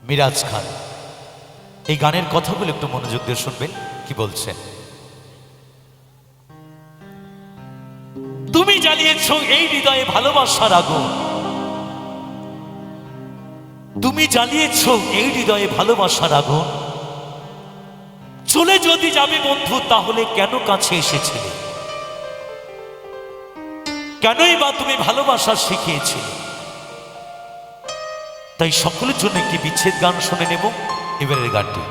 মিরাজ খান এই গানের কথাগুলো একটু মনোযোগ দিয়ে শুনবেন কি বলছেন। তুমি জ্বালিয়েছো এই হৃদয়ে ভালোবাসার আগুন, তুমি জ্বালিয়েছো এই হৃদয়ে ভালোবাসার আগুন। চলে যদি যাবে বন্ধু তাহলে কেন কাছে এসেছিলে? কেনই বা তুমি ভালোবাসা শিখিয়েছিলে? তাই সকলের জন্য একটি বিচ্ছেদ গান শুনে নেব। এবারের গানটি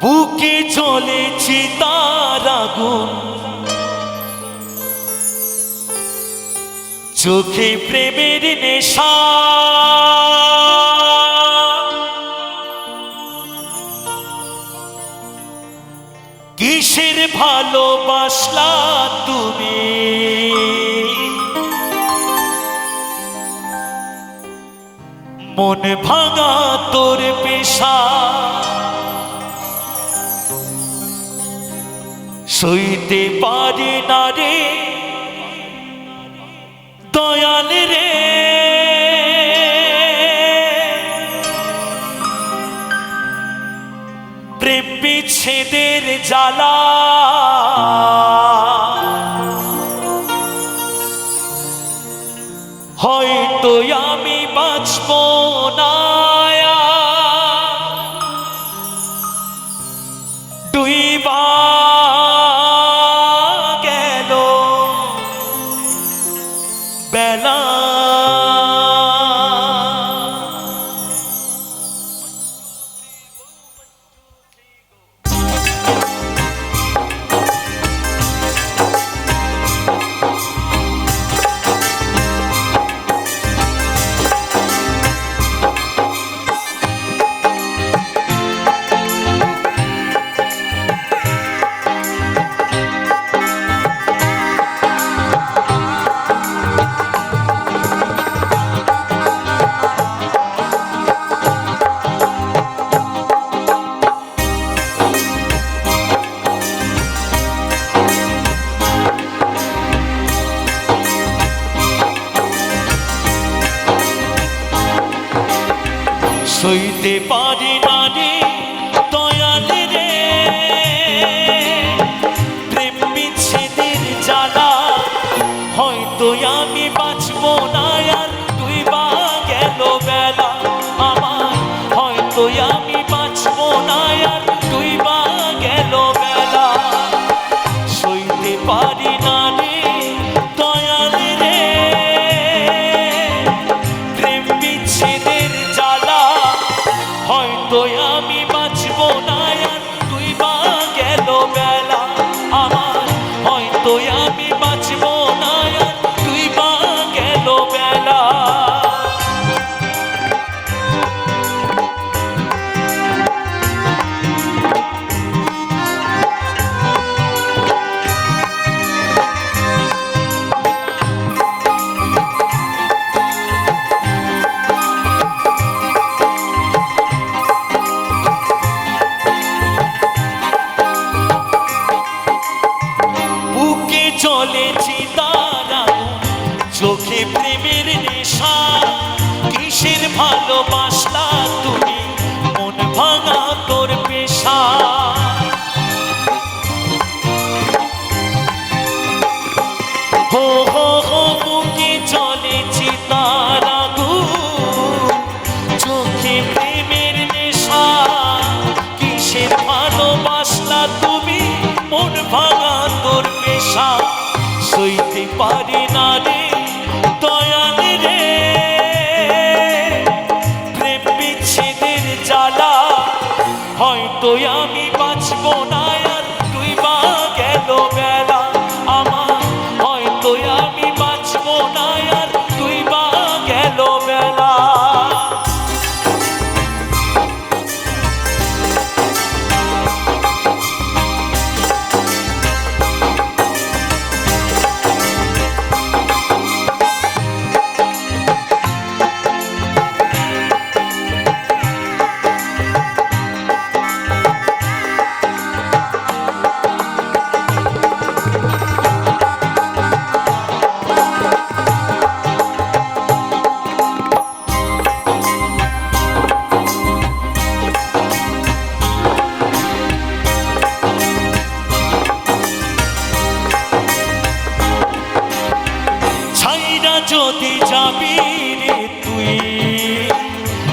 বুকে জ্বলেছি তার আগুন, চোখে প্রেমের নেশা, কিসের ভালোবাসলা তুমি? মন ভাঙা তোর পেশা, সইতে পারি না রে দয়াল রে, প্রেম বিচ্ছেদের জ্বালা। হয়তো আমি বাঁচব না, ডুইবা গেল বেলা। সইতে পারি না রে দয়াল রে, প্রেম বিচ্ছেদের জ্বালা। হয়তো আমি বাঁচব না আর ডুইবা গেল বেলা আমার। হয়তো আমি বাঁচব না আর ডুইবা গেল বেলা। সইতে পারি না রে দয়াল রে, প্রেম বিচ্ছেদের জ্বালা। হয়তো আমি বাঁচব না আর ডুইবা গেল বেলা আমার। হয়তো আমি বাঁচব না আর ডুইবা গেল বেলা। চলেছি তারা চোখে প্রেমের নেশা, কিসের ভালোবাসলা তুমি? মন ভাঙা তোর পেশা। হো হো হো বুকে চলেছি তারা চোখে প্রেমের নেশা, কিসের ভালোবাসলা তুমি? মন ভাঙা তোর পেশা। সইতে পারি না রে দয়াল রে, প্রেম বিচ্ছেদের জ্বালা। হয়তো আমি বাঁচব না আর ডুইবা গেল বেলা আমার। হয়তো আমি বাঁচব না আর ডুইবা গেল বেলা।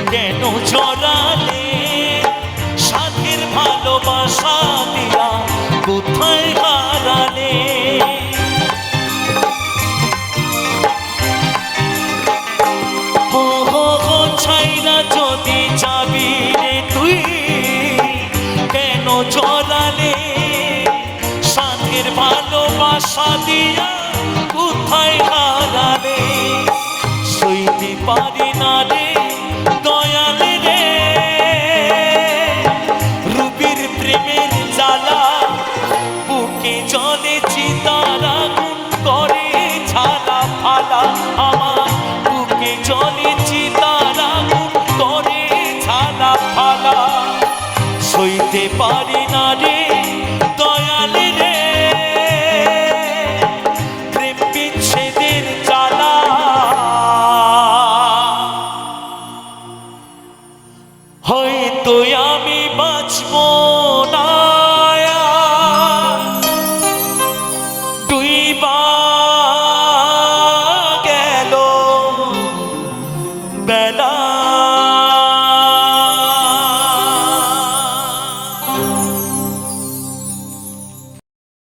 কেন জড়ালে সাথের ভালোবাসা দিয়া কোথায় হারালে হো হো হো ছাইরা যদি যাবি রে তুই কেন জড়ালে সাথের ভালোবাসা দিয়া কোথায় হারালে সইতে পারি না রে দয়াল রে রূপের প্রেমের জ্বালা বুকে জলে চিতার আগুন করে ঝালা ফালা আমার বুকে জলে চিতার আগুন করে ঝালা ফালা সইতে পারি না রে দয়াল রে প্রেম বিচ্ছেদের জ্বালা হয়তো আমি বাঁচবো